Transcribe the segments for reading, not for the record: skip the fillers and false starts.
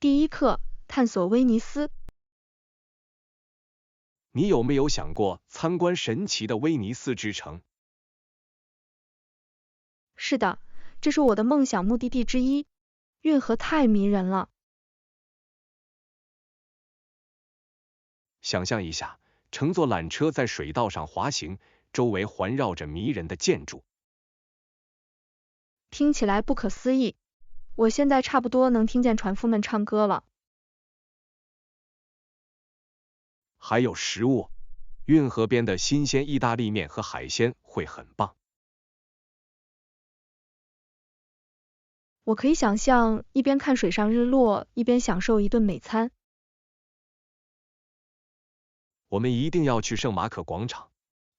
第一课，探索威尼斯。你有没有想过参观神奇的威尼斯之城？是的，这是我的梦想目的地之一。运河太迷人了。想象一下，乘坐缆车在水道上滑行，周围环绕着迷人的建筑。听起来不可思议。我现在差不多能听见船夫们唱歌了。还有食物，运河边的新鲜意大利面和海鲜会很棒。我可以想象一边看水上日落，一边享受一顿美餐。我们一定要去圣马可广场，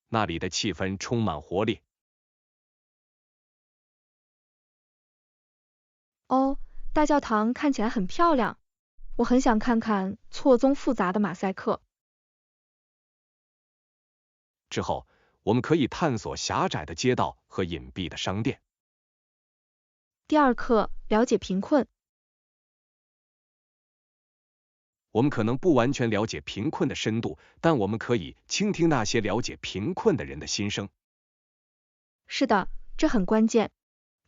那里的气氛充满活力。哦，大教堂看起来很漂亮，我很想看看错综复杂的马赛克。之后，我们可以探索狭窄的街道和隐蔽的商店。第二课，了解贫困。我们可能不完全了解贫困的深度，但我们可以倾听那些了解贫困的人的心声。是的，这很关键。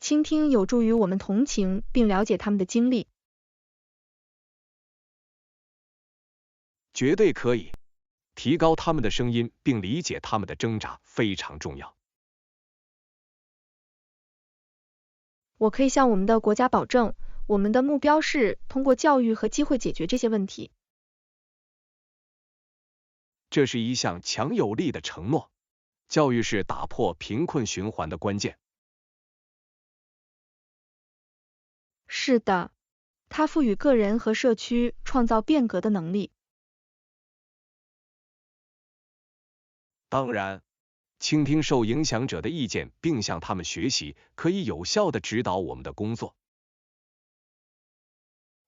倾听有助于我们同情并了解他们的经历。绝对可以。提高他们的声音并理解他们的挣扎非常重要。我可以向我们的国家保证，我们的目标是通过教育和机会解决这些问题。这是一项强有力的承诺。教育是打破贫困循环的关键。是的，它赋予个人和社区创造变革的能力。当然，倾听受影响者的意见并向他们学习，可以有效地指导我们的工作。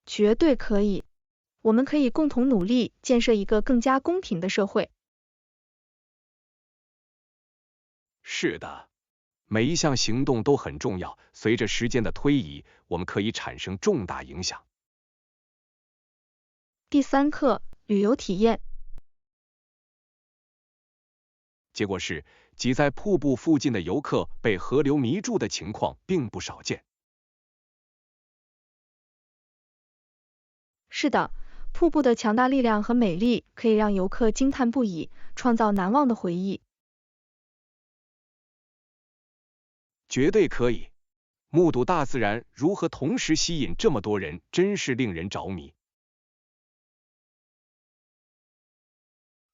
绝对可以。我们可以共同努力，建设一个更加公平的社会。是的，每一项行动都很重要。随着时间的推移，我们可以产生重大影响。第三课，旅游体验。结果是，挤在瀑布附近的游客被河流迷住的情况并不少见。是的，瀑布的强大力量和美丽可以让游客惊叹不已，创造难忘的回忆。绝对可以。目睹大自然如何同时吸引这么多人，真是令人着迷。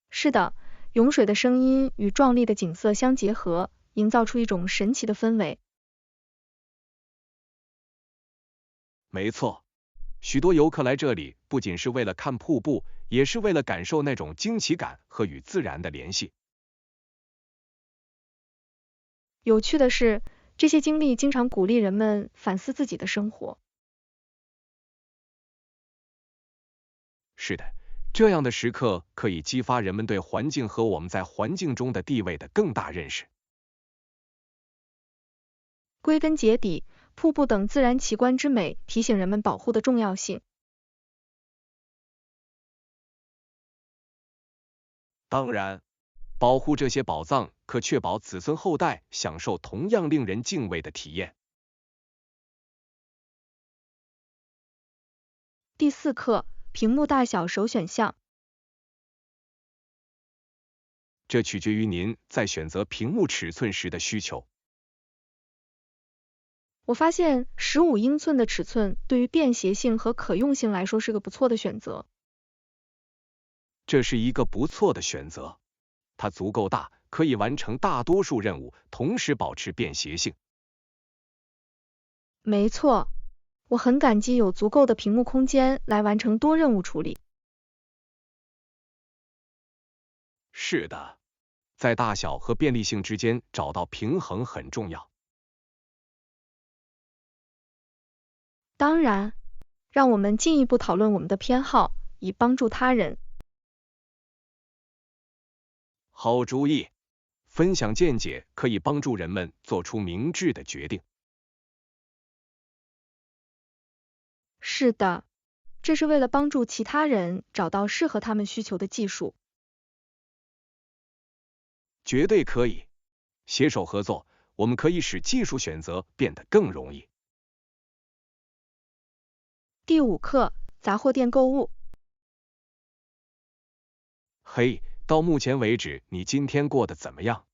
是的，涌水的声音与壮丽的景色相结合，营造出一种神奇的氛围。没错，许多游客来这里不仅是为了看瀑布，也是为了感受那种惊奇感和与自然的联系。有趣的是，这些经历经常鼓励人们反思自己的生活。是的，这样的时刻可以激发人们对环境和我们在环境中的地位的更大认识。归根结底，瀑布等自然奇观之美提醒人们保护的重要性。当然，保护这些宝藏可确保子孙后代享受同样令人敬畏的体验。第四课，屏幕大小首选项。这取决于您在选择屏幕尺寸时的需求。我发现15英寸的尺寸对于便携性和可用性来说是个不错的选择。这是一个不错的选择，它足够大，可以完成大多数任务，同时保持便携性。没错，我很感激有足够的屏幕空间来完成多任务处理。是的，在大小和便利性之间找到平衡很重要。当然，让我们进一步讨论我们的偏好，以帮助他人。好主意，分享见解可以帮助人们做出明智的决定。是的，这是为了帮助其他人找到适合他们需求的技术。绝对可以。携手合作，我们可以使技术选择变得更容易。第5课，杂货店购物。嘿，到目前为止，你今天过得怎么样？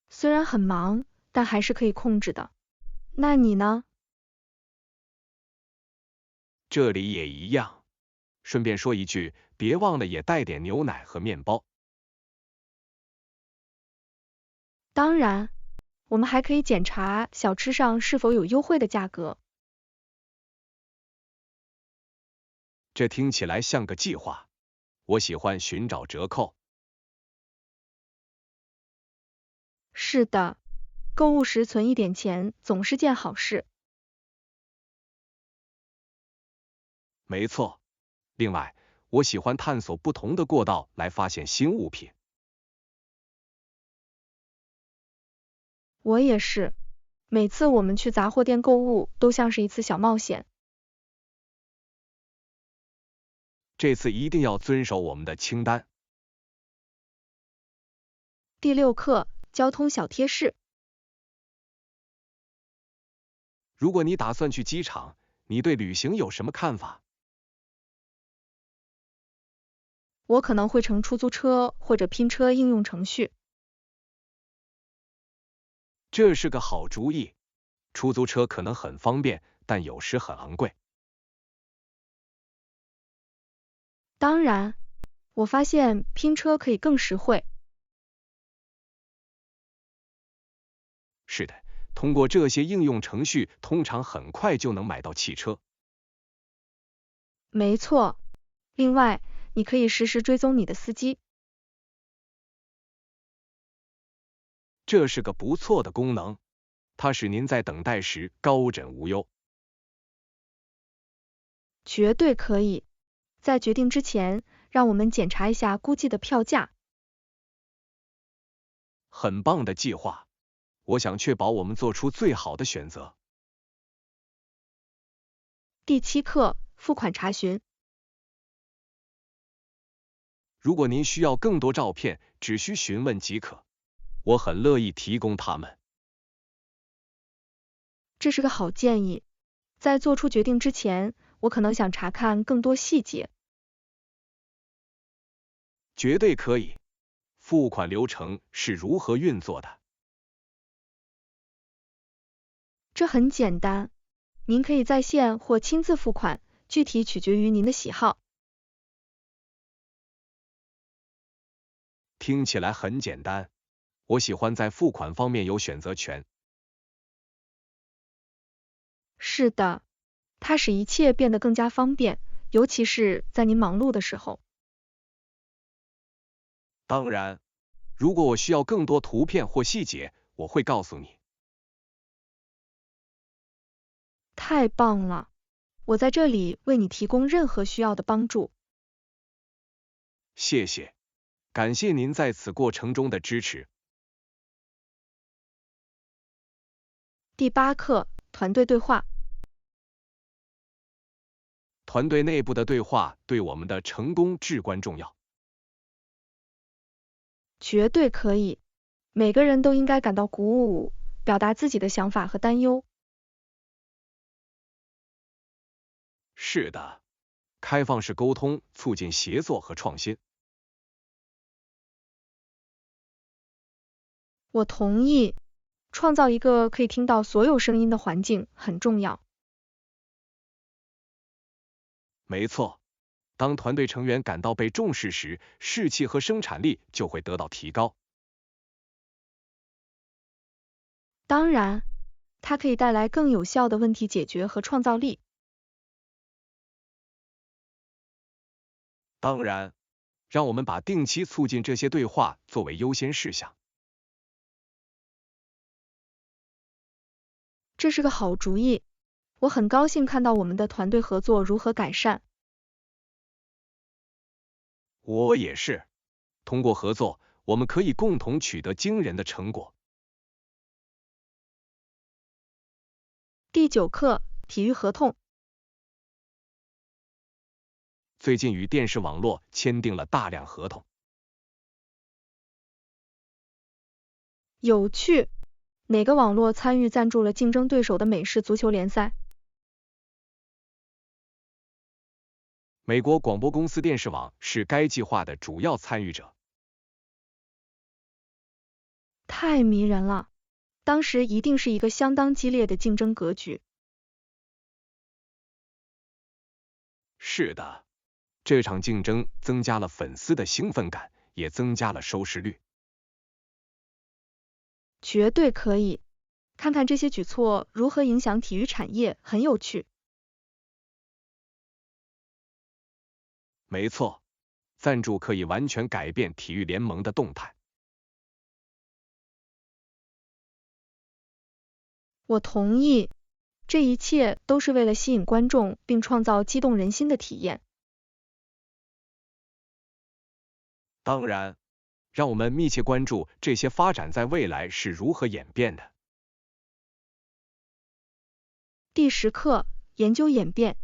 虽然很忙，但还是可以控制的。那你呢？这里也一样。顺便说一句，别忘了也带点牛奶和面包。当然，我们还可以检查小吃上是否有优惠的价格。这听起来像个计划。我喜欢寻找折扣。是的，购物时存一点钱总是件好事。没错。另外，我喜欢探索不同的过道来发现新物品。我也是，每次我们去杂货店购物都像是一次小冒险。这次一定要遵守我们的清单。第6课，交通小贴士。如果你打算去机场，你对旅行有什么看法？我可能会乘出租车或者拼车应用程序。这是个好主意。出租车可能很方便，但有时很昂贵。当然，我发现拼车可以更实惠。是的，通过这些应用程序，通常很快就能买到汽车。没错。另外，你可以实时追踪你的司机。这是个不错的功能，它使您在等待时高枕无忧。绝对可以。在决定之前，让我们检查一下估计的票价。很棒的计划。我想确保我们做出最好的选择。第7课，付款查询。如果您需要更多照片，只需询问即可。我很乐意提供它们。这是个好建议。在做出决定之前，我可能想查看更多细节。绝对可以。付款流程是如何运作的？这很简单，您可以在线或亲自付款，具体取决于您的喜好。听起来很简单。我喜欢在付款方面有选择权。是的，它使一切变得更加方便，尤其是在您忙碌的时候。当然，如果我需要更多图片或细节，我会告诉你。太棒了，我在这里为你提供任何需要的帮助。谢谢，感谢您在此过程中的支持。第8课，团队对话。团队内部的对话对我们的成功至关重要。绝对可以，每个人都应该感到鼓舞，表达自己的想法和担忧。是的，开放式沟通促进协作和创新。我同意，创造一个可以听到所有声音的环境很重要。没错，当团队成员感到被重视时，士气和生产力就会得到提高。当然，它可以带来更有效的问题解决和创造力。当然，让我们把定期促进这些对话作为优先事项。这是个好主意，我很高兴看到我们的团队合作如何改善。我也是。通过合作，我们可以共同取得惊人的成果。第9课，体育合同。最近与电视网络签订了大量合同。有趣，哪个网络参与赞助了竞争对手的美式足球联赛？美国广播公司电视网是该计划的主要参与者。太迷人了，当时一定是一个相当激烈的竞争格局。是的，这场竞争增加了粉丝的兴奋感，也增加了收视率。绝对可以，看看这些举措如何影响体育产业，很有趣。没错，赞助可以完全改变体育联盟的动态。我同意，这一切都是为了吸引观众并创造激动人心的体验。当然，让我们密切关注这些发展在未来是如何演变的。第10课，研究演变。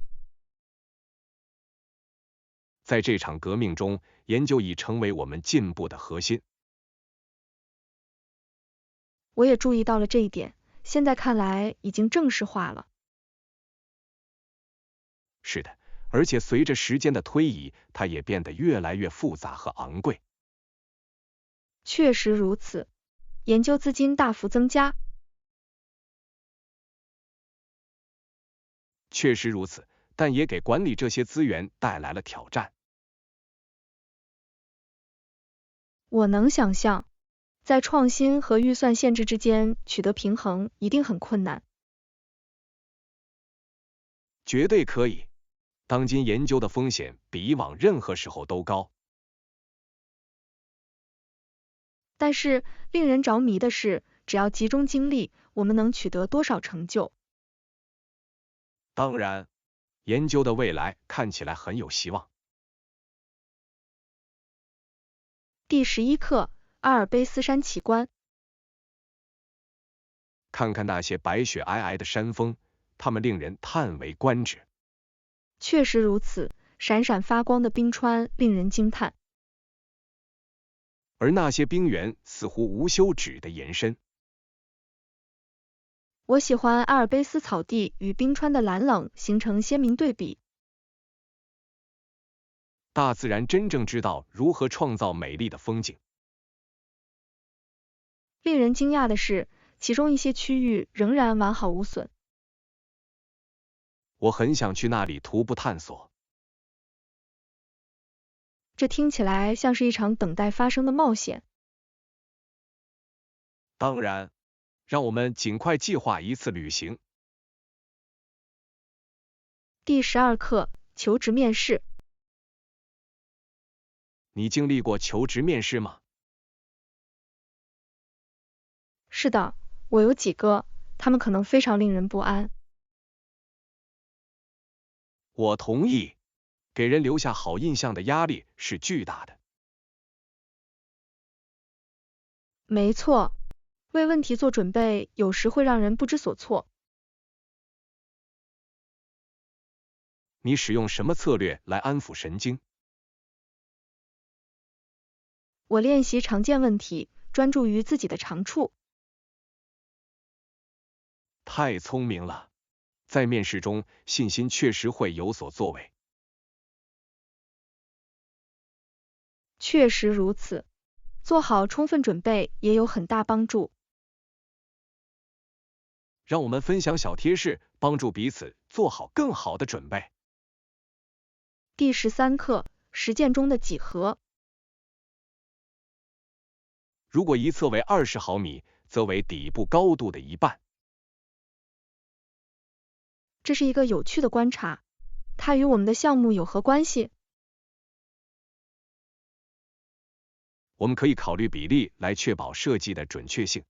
在这场革命中，研究已成为我们进步的核心。我也注意到了这一点，现在看来已经正式化了。是的，而且随着时间的推移，它也变得越来越复杂和昂贵。确实如此，研究资金大幅增加。确实如此，但也给管理这些资源带来了挑战。我能想象，在创新和预算限制之间取得平衡一定很困难。绝对可以，当今研究的风险比以往任何时候都高。但是令人着迷的是，只要集中精力，我们能取得多少成就？当然，研究的未来看起来很有希望。第11课，阿尔卑斯山奇观。看看那些白雪皑皑的山峰，它们令人叹为观止。确实如此，闪闪发光的冰川令人惊叹。而那些冰原似乎无休止的延伸。我喜欢阿尔卑斯草地与冰川的蓝冷形成鲜明对比。大自然真正知道如何创造美丽的风景。令人惊讶的是，其中一些区域仍然完好无损。我很想去那里徒步探索。这听起来像是一场等待发生的冒险。当然，让我们尽快计划一次旅行。第12课，求职面试。你经历过求职面试吗？是的，我有几个，他们可能非常令人不安。我同意，给人留下好印象的压力是巨大的。没错，为问题做准备有时会让人不知所措。你使用什么策略来安抚神经？我练习常见问题，专注于自己的长处。太聪明了，在面试中，信心确实会有所作为。确实如此，做好充分准备也有很大帮助。让我们分享小贴士，帮助彼此做好更好的准备。第13课，实践中的几何。如果一侧为20毫米，则为底部高度的一半。这是一个有趣的观察，它与我们的项目有何关系？我们可以考虑比例来确保设计的准确性。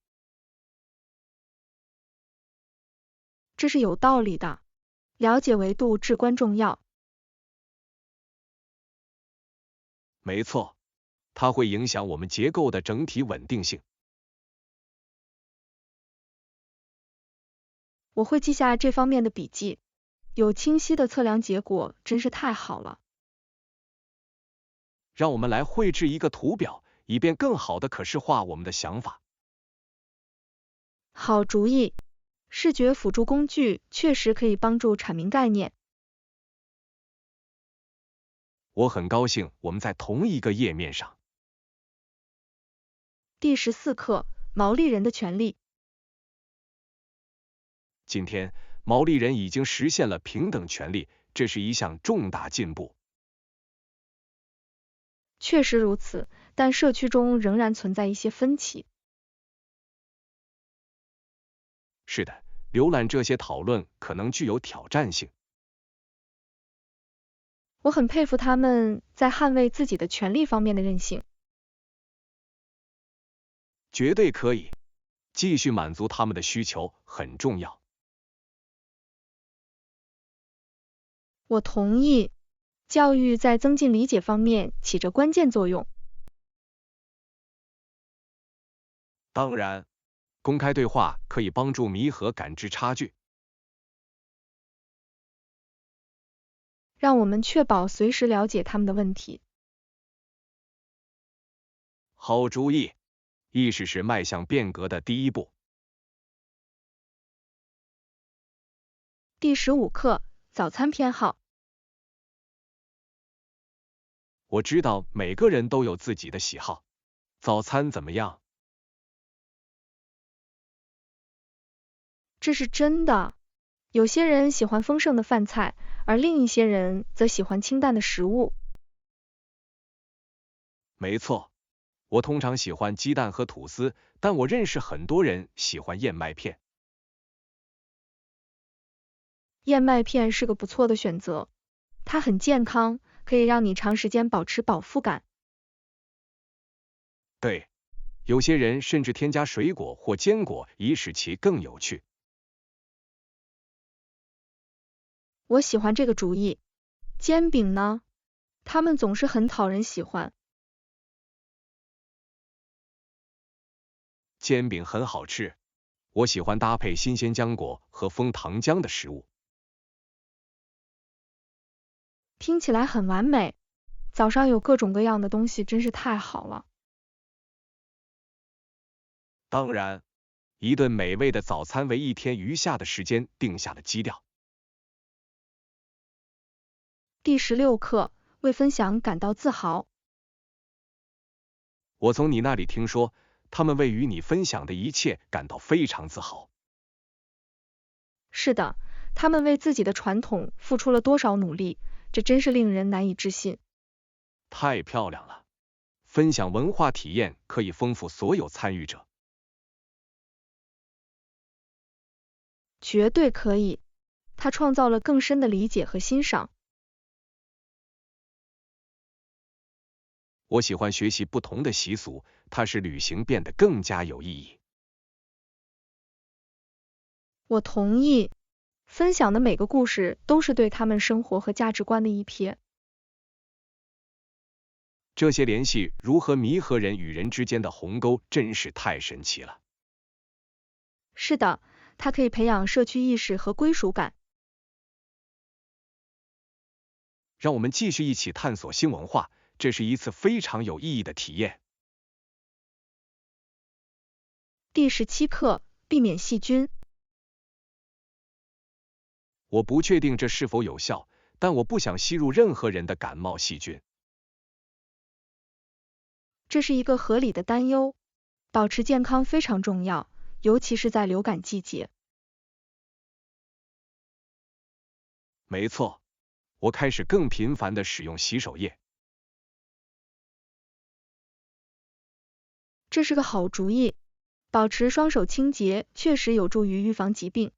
这是有道理的，了解维度至关重要。没错，它会影响我们结构的整体稳定性。我会记下这方面的笔记，有清晰的测量结果真是太好了。让我们来绘制一个图表，以便更好的可视化我们的想法。好主意，视觉辅助工具确实可以帮助阐明概念。我很高兴我们在同一个页面上。第14课，毛利人的权利。今天，毛利人已经实现了平等权利，这是一项重大进步。确实如此，但社区中仍然存在一些分歧。是的，浏览这些讨论可能具有挑战性。我很佩服他们在捍卫自己的权利方面的韧性。绝对可以，继续满足他们的需求很重要。我同意，教育在增进理解方面起着关键作用。当然，公开对话可以帮助弥合感知差距。让我们确保随时了解他们的问题。好主意，意识是迈向变革的第一步。第15课，早餐偏好。我知道每个人都有自己的喜好。早餐怎么样？这是真的。有些人喜欢丰盛的饭菜，而另一些人则喜欢清淡的食物。没错，我通常喜欢鸡蛋和吐司，但我认识很多人喜欢燕麦片。燕麦片是个不错的选择，它很健康，可以让你长时间保持饱腹感。对，有些人甚至添加水果或坚果，以使其更有趣。我喜欢这个主意。煎饼呢？它们总是很讨人喜欢。煎饼很好吃，我喜欢搭配新鲜浆果和枫糖浆的食物。听起来很完美。早上有各种各样的东西真是太好了。当然，一顿美味的早餐为一天余下的时间定下了基调。第16课，为分享感到自豪。我从你那里听说，他们为与你分享的一切感到非常自豪。是的，他们为自己的传统付出了多少努力，这真是令人难以置信。太漂亮了！分享文化体验可以丰富所有参与者。绝对可以，它创造了更深的理解和欣赏。我喜欢学习不同的习俗，它使旅行变得更加有意义。我同意，分享的每个故事都是对他们生活和价值观的一瞥。这些联系如何弥合人与人之间的鸿沟，真是太神奇了。是的，它可以培养社区意识和归属感。让我们继续一起探索新文化，这是一次非常有意义的体验。第17课，避免细菌。我不确定这是否有效，但我不想吸入任何人的感冒细菌。这是一个合理的担忧。保持健康非常重要，尤其是在流感季节。没错，我开始更频繁地使用洗手液。这是个好主意。保持双手清洁确实有助于预防疾病。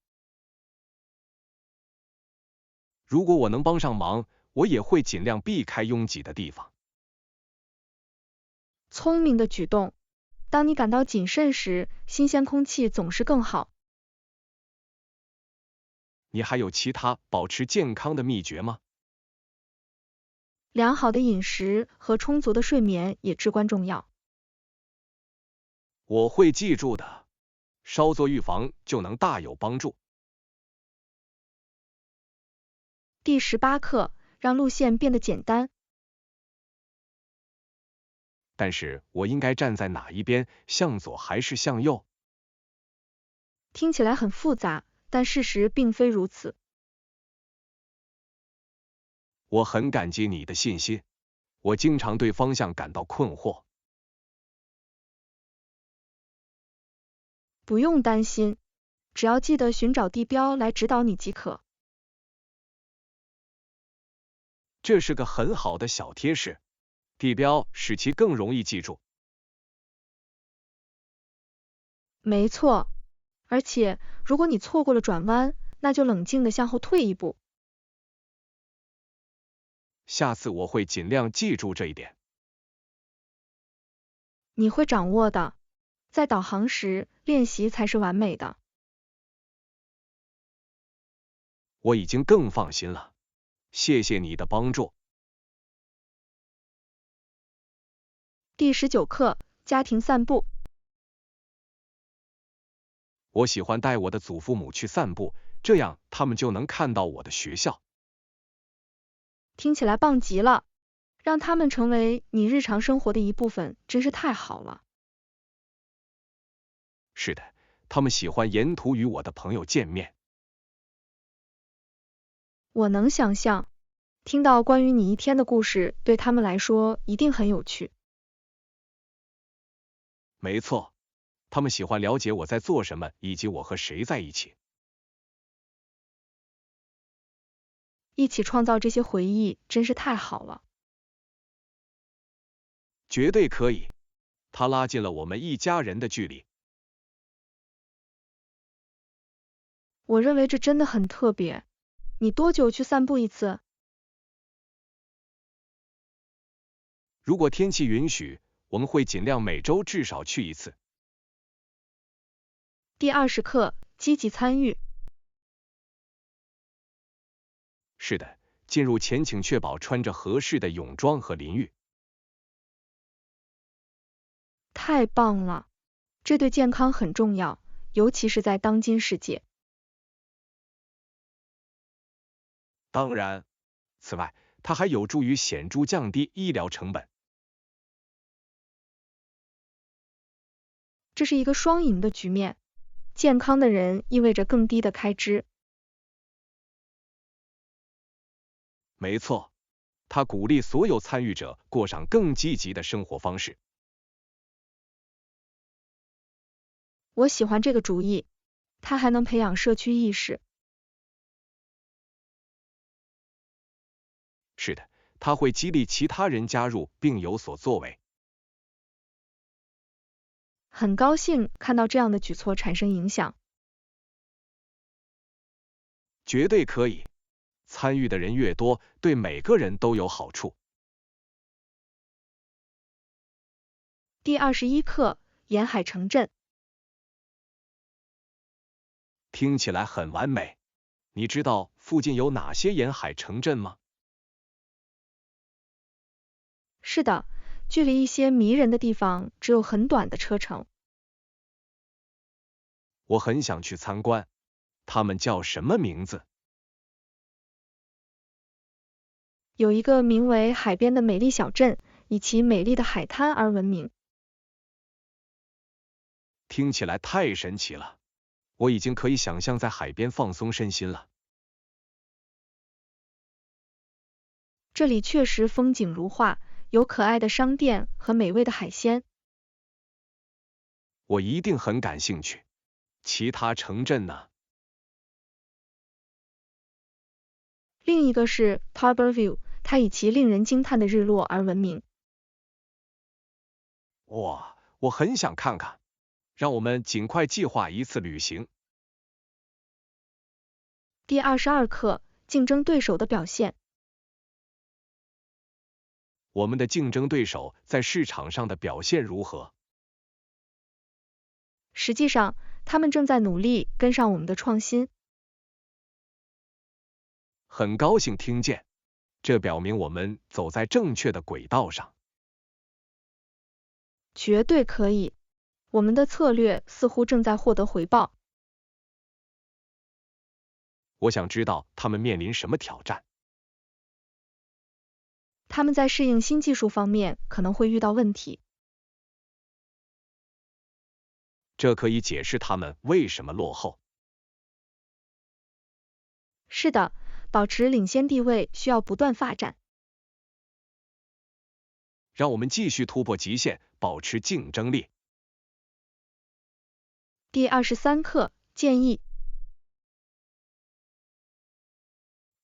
如果我能帮上忙，我也会尽量避开拥挤的地方。聪明的举动。当你感到谨慎时，新鲜空气总是更好。你还有其他保持健康的秘诀吗？良好的饮食和充足的睡眠也至关重要。我会记住的，稍作预防就能大有帮助。第18课，让路线变得简单。但是我应该站在哪一边，向左还是向右？听起来很复杂，但事实并非如此。我很感激你的信心，我经常对方向感到困惑。不用担心，只要记得寻找地标来指导你即可。这是个很好的小贴士，地标使其更容易记住。没错，而且如果你错过了转弯，那就冷静地向后退一步。下次我会尽量记住这一点。你会掌握的，在导航时练习才是完美的。我已经更放心了，谢谢你的帮助。第19课，家庭散步。我喜欢带我的祖父母去散步，这样他们就能看到我的学校。听起来棒极了，让他们成为你日常生活的一部分，真是太好了。是的，他们喜欢沿途与我的朋友见面。我能想象，听到关于你一天的故事，对他们来说一定很有趣。没错，他们喜欢了解我在做什么，以及我和谁在一起。一起创造这些回忆，真是太好了。绝对可以，它拉近了我们一家人的距离。我认为这真的很特别。你多久去散步一次？如果天气允许，我们会尽量每周至少去一次。第20课，积极参与。是的，进入前请确保穿着合适的泳装和淋浴。太棒了，这对健康很重要，尤其是在当今世界。当然，此外，它还有助于显著降低医疗成本。这是一个双赢的局面，健康的人意味着更低的开支。没错，它鼓励所有参与者过上更积极的生活方式。我喜欢这个主意，它还能培养社区意识。是的，它会激励其他人加入并有所作为。很高兴看到这样的举措产生影响。绝对可以，参与的人越多，对每个人都有好处。第21课，沿海城镇。听起来很完美。你知道附近有哪些沿海城镇吗？是的，距离一些迷人的地方只有很短的车程。我很想去参观，他们叫什么名字？有一个名为海边的美丽小镇，以其美丽的海滩而闻名。听起来太神奇了，我已经可以想象在海边放松身心了。这里确实风景如画，有可爱的商店和美味的海鲜。我一定很感兴趣。其他城镇呢？另一个是 Harbour View， 它以其令人惊叹的日落而闻名。哇，我很想看看。让我们尽快计划一次旅行。第22课，竞争对手的表现。我们的竞争对手在市场上的表现如何？实际上，他们正在努力跟上我们的创新。很高兴听见，这表明我们走在正确的轨道上。绝对可以，我们的策略似乎正在获得回报。我想知道他们面临什么挑战。他们在适应新技术方面可能会遇到问题。这可以解释他们为什么落后。是的，保持领先地位需要不断发展。让我们继续突破极限，保持竞争力。第23课建议。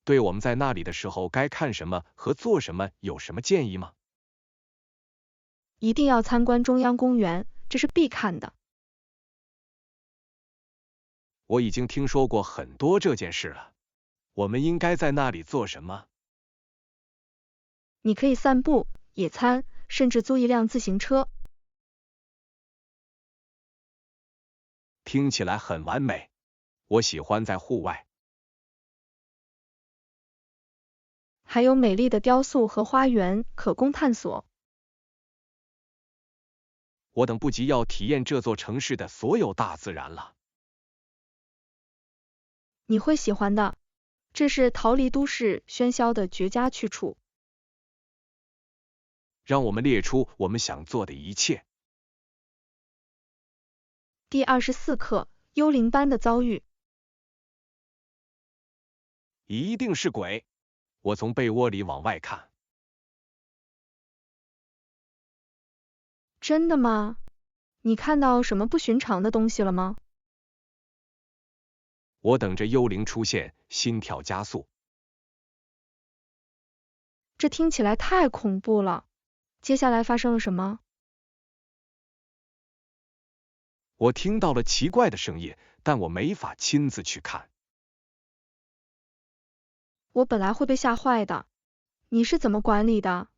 对我们在那里的时候该看什么和做什么有什么建议吗？一定要参观中央公园，这是必看的。我已经听说过很多这件事了。我们应该在那里做什么？你可以散步、野餐，甚至租一辆自行车。听起来很完美。我喜欢在户外。还有美丽的雕塑和花园可供探索。我等不及要体验这座城市的所有大自然了。你会喜欢的，这是逃离都市喧嚣的绝佳去处。让我们列出我们想做的一切。第24课幽灵般的遭遇。一定是鬼。我从被窝里往外看。真的吗？你看到什么不寻常的东西了吗？我等着幽灵出现，心跳加速。这听起来太恐怖了。接下来发生了什么？我听到了奇怪的声音，但我没法亲自去看。我本来会被吓坏的。你是怎么管理的？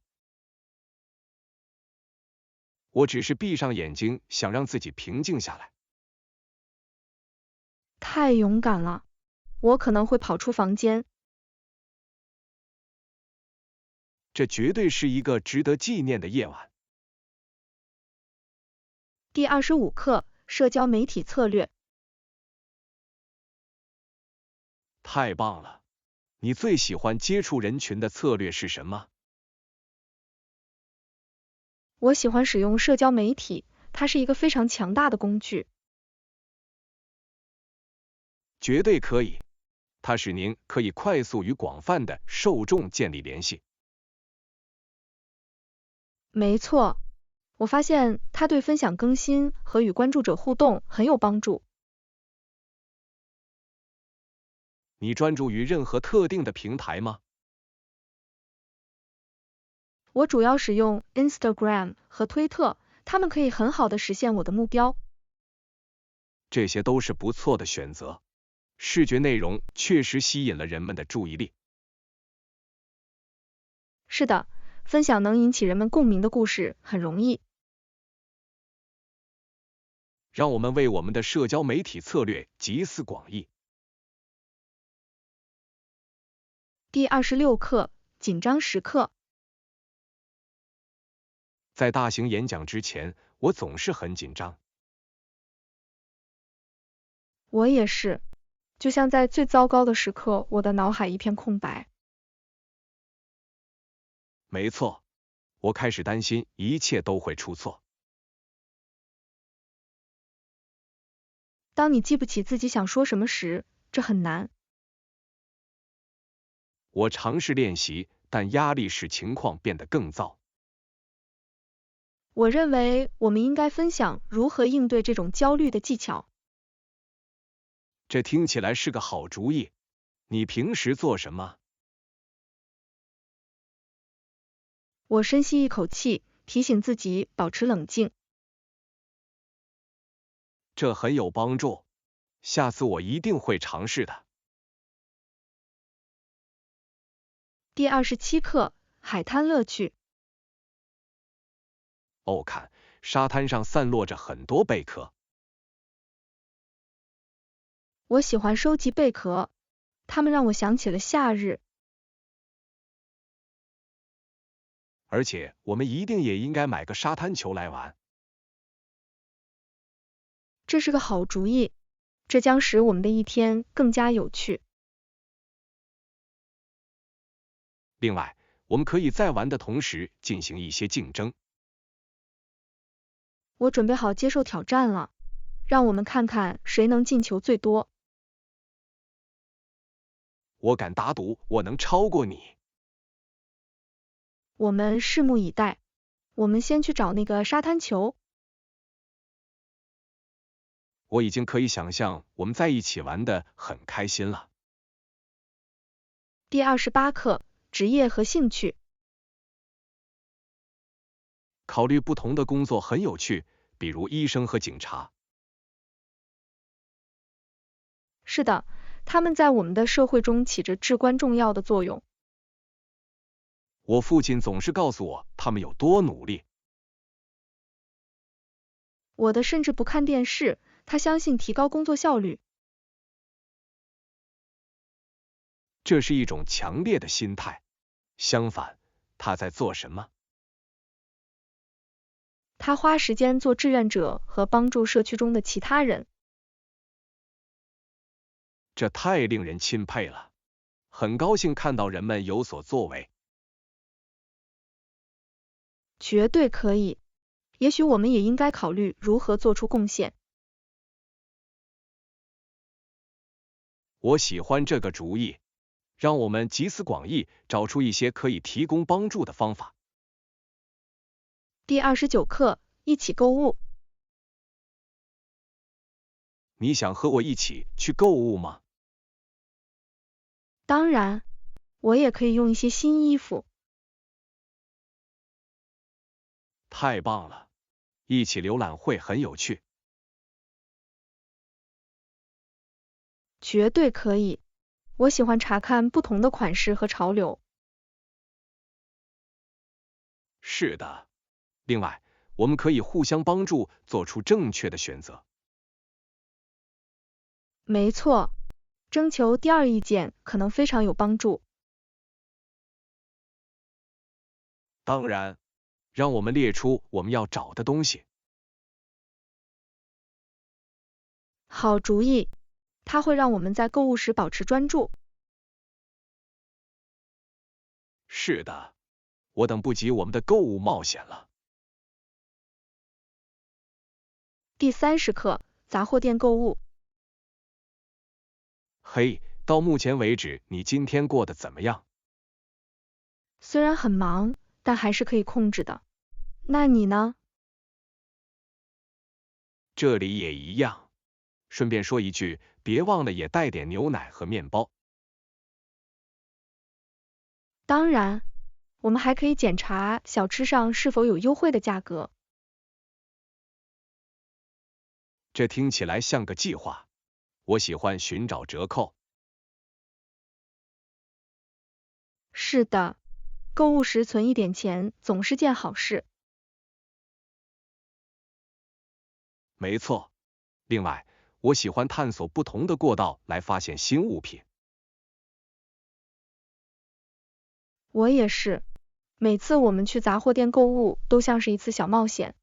我只是闭上眼睛，想让自己平静下来。太勇敢了。我可能会跑出房间。这绝对是一个值得纪念的夜晚。第25课社交媒体策略。太棒了！你最喜欢接触人群的策略是什么？我喜欢使用社交媒体，它是一个非常强大的工具。绝对可以。它使您可以快速与广泛的受众建立联系。没错，我发现它对分享更新和与关注者互动很有帮助。你专注于任何特定的平台吗？我主要使用 Instagram 和推特，它们可以很好的实现我的目标。这些都是不错的选择。视觉内容确实吸引了人们的注意力。是的，分享能引起人们共鸣的故事很容易。让我们为我们的社交媒体策略集思广益。第26课紧张时刻。在大型演讲之前，我总是很紧张。我也是，就像在最糟糕的时刻，我的脑海一片空白。没错，我开始担心一切都会出错。当你记不起自己想说什么时，这很难。我尝试练习，但压力使情况变得更糟。我认为我们应该分享如何应对这种焦虑的技巧。这听起来是个好主意。你平时做什么？我深吸一口气，提醒自己保持冷静。这很有帮助。下次我一定会尝试的。第27课海滩乐趣。哦，看，沙滩上散落着很多贝壳。我喜欢收集贝壳，它们让我想起了夏日。而且，我们一定也应该买个沙滩球来玩。这是个好主意，这将使我们的一天更加有趣。另外，我们可以在玩的同时进行一些竞争。我准备好接受挑战了。让我们看看谁能进球最多。我敢打赌，我能超过你。我们拭目以待。我们先去找那个沙滩球。我已经可以想象我们在一起玩得很开心了。第28课，职业和兴趣。考虑不同的工作很有趣，比如医生和警察。是的，他们在我们的社会中起着至关重要的作用。我父亲总是告诉我他们有多努力。我的甚至不看电视，他相信提高工作效率。这是一种强烈的心态。相反，他在做什么？他花时间做志愿者和帮助社区中的其他人。这太令人钦佩了，很高兴看到人们有所作为。绝对可以。也许我们也应该考虑如何做出贡献。我喜欢这个主意，让我们集思广益，找出一些可以提供帮助的方法。第29课，一起购物。你想和我一起去购物吗？当然，我也可以用一些新衣服。太棒了，一起浏览会很有趣。绝对可以。我喜欢查看不同的款式和潮流。是的。另外，我们可以互相帮助，做出正确的选择。没错，征求第二意见可能非常有帮助。当然，让我们列出我们要找的东西。好主意，它会让我们在购物时保持专注。是的，我等不及我们的购物冒险了。第30课，杂货店购物。嘿，到目前为止，你今天过得怎么样？虽然很忙，但还是可以控制的。那你呢？这里也一样。顺便说一句，别忘了也带点牛奶和面包。当然，我们还可以检查小吃上是否有优惠的价格。这听起来像个计划。我喜欢寻找折扣。是的，购物时存一点钱总是件好事。没错。另外，我喜欢探索不同的过道来发现新物品。我也是。每次我们去杂货店购物都像是一次小冒险。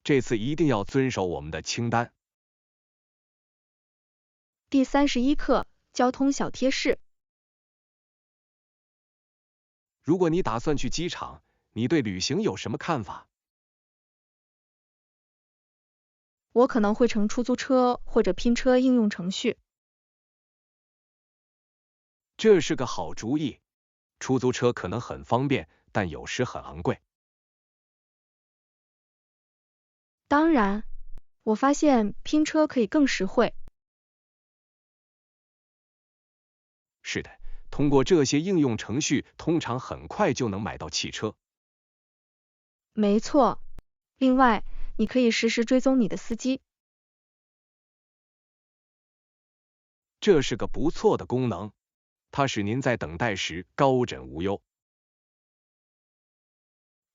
这次一定要遵守我们的清单。第31课，交通小贴士。如果你打算去机场，你对旅行有什么看法？我可能会乘出租车或者拼车应用程序。这是个好主意。出租车可能很方便，但有时很昂贵。当然，我发现拼车可以更实惠。是的，通过这些应用程序，通常很快就能买到汽车。没错。另外，你可以实时追踪你的司机。这是个不错的功能，它使您在等待时高枕无忧。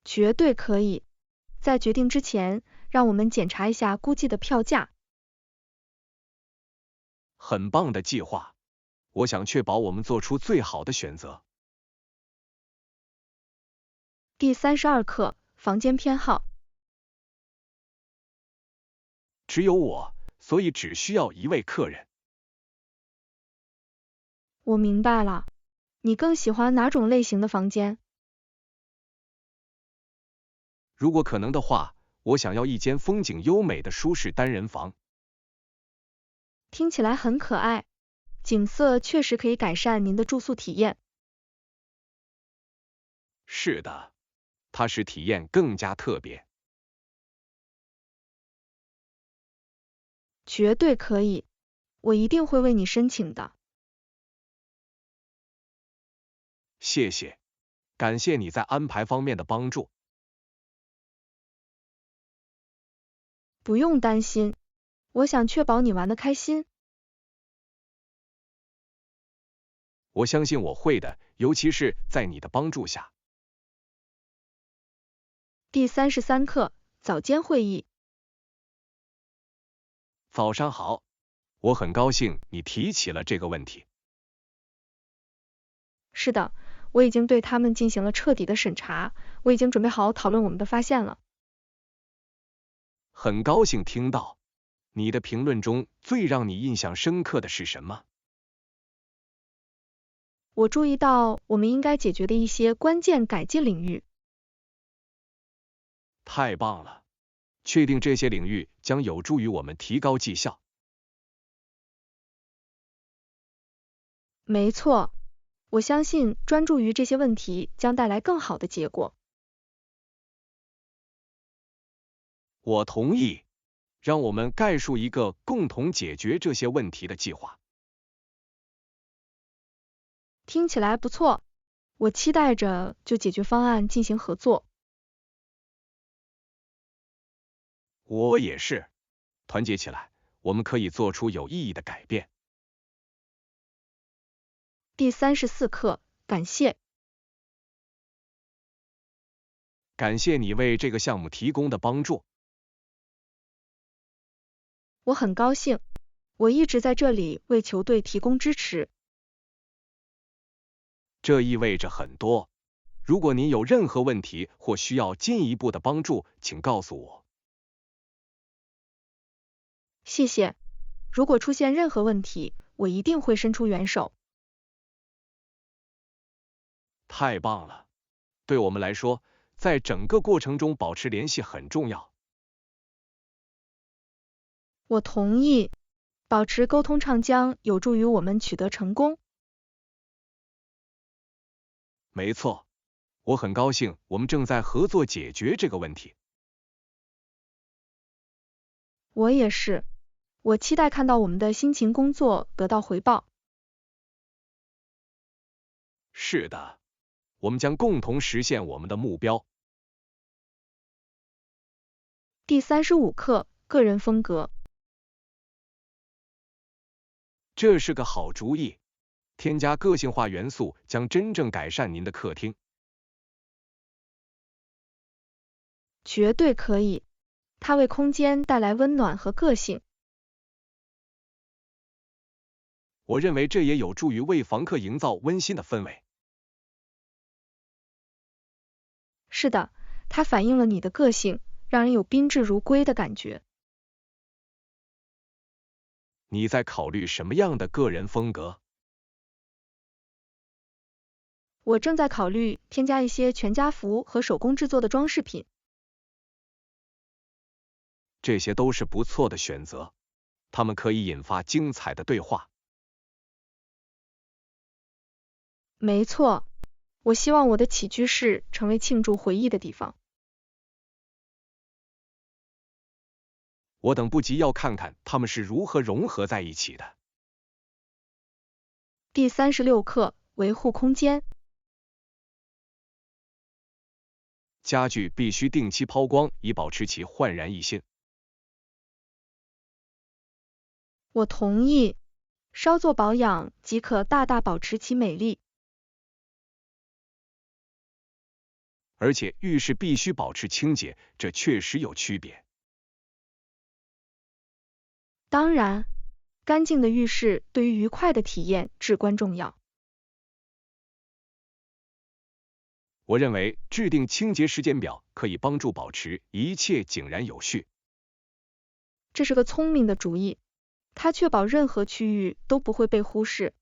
绝对可以。在决定之前，让我们检查一下估计的票价。很棒的计划。我想确保我们做出最好的选择。第32课，房间偏好。只有我，所以只需要一位客人。我明白了。你更喜欢哪种类型的房间？如果可能的话，我想要一间风景优美的舒适单人房。听起来很可爱，景色确实可以改善您的住宿体验。是的，它使体验更加特别。绝对可以，我一定会为你申请的。谢谢，感谢你在安排方面的帮助。不用担心，我想确保你玩得开心。我相信我会的，尤其是在你的帮助下。第33课，早间会议。早上好，我很高兴你提起了这个问题。是的，我已经对他们进行了彻底的审查，我已经准备好讨论我们的发现了。很高兴听到。你的评论中最让你印象深刻的是什么？我注意到我们应该解决的一些关键改进领域。太棒了！确定这些领域将有助于我们提高绩效。没错，我相信专注于这些问题将带来更好的结果。我同意。让我们概述一个共同解决这些问题的计划。听起来不错，我期待着就解决方案进行合作。我也是。团结起来，我们可以做出有意义的改变。第34课，感谢。感谢你为这个项目提供的帮助。我很高兴，我一直在这里为球队提供支持。这意味着很多。如果您有任何问题或需要进一步的帮助，请告诉我。谢谢。如果出现任何问题，我一定会伸出援手。太棒了！对我们来说，在整个过程中保持联系很重要。我同意，保持沟通畅将有助于我们取得成功。没错，我很高兴我们正在合作解决这个问题。我也是，我期待看到我们的辛勤工作得到回报。是的，我们将共同实现我们的目标。第35课，个人风格。这是个好主意。添加个性化元素将真正改善您的客厅。绝对可以，它为空间带来温暖和个性。我认为这也有助于为房客营造温馨的氛围。是的，它反映了你的个性，让人有宾至如归的感觉。你在考虑什么样的个人风格？我正在考虑添加一些全家福和手工制作的装饰品。这些都是不错的选择，它们可以引发精彩的对话。没错，我希望我的起居室成为庆祝回忆的地方。我等不及要看看它们是如何融合在一起的。第36课，维护空间。家具必须定期抛光，以保持其焕然一新。我同意，稍作保养即可大大保持其美丽。而且浴室必须保持清洁，这确实有区别。当然，干净的浴室对于愉快的体验至关重要。我认为制定清洁时间表可以帮助保持一切井然有序。这是个聪明的主意，它确保任何区域都不会被忽视。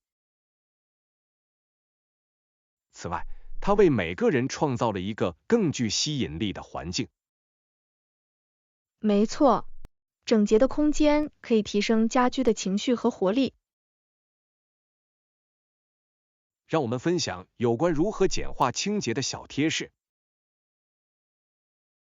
此外，它为每个人创造了一个更具吸引力的环境。没错，整洁的空间可以提升家居的情绪和活力。让我们分享有关如何简化清洁的小贴士。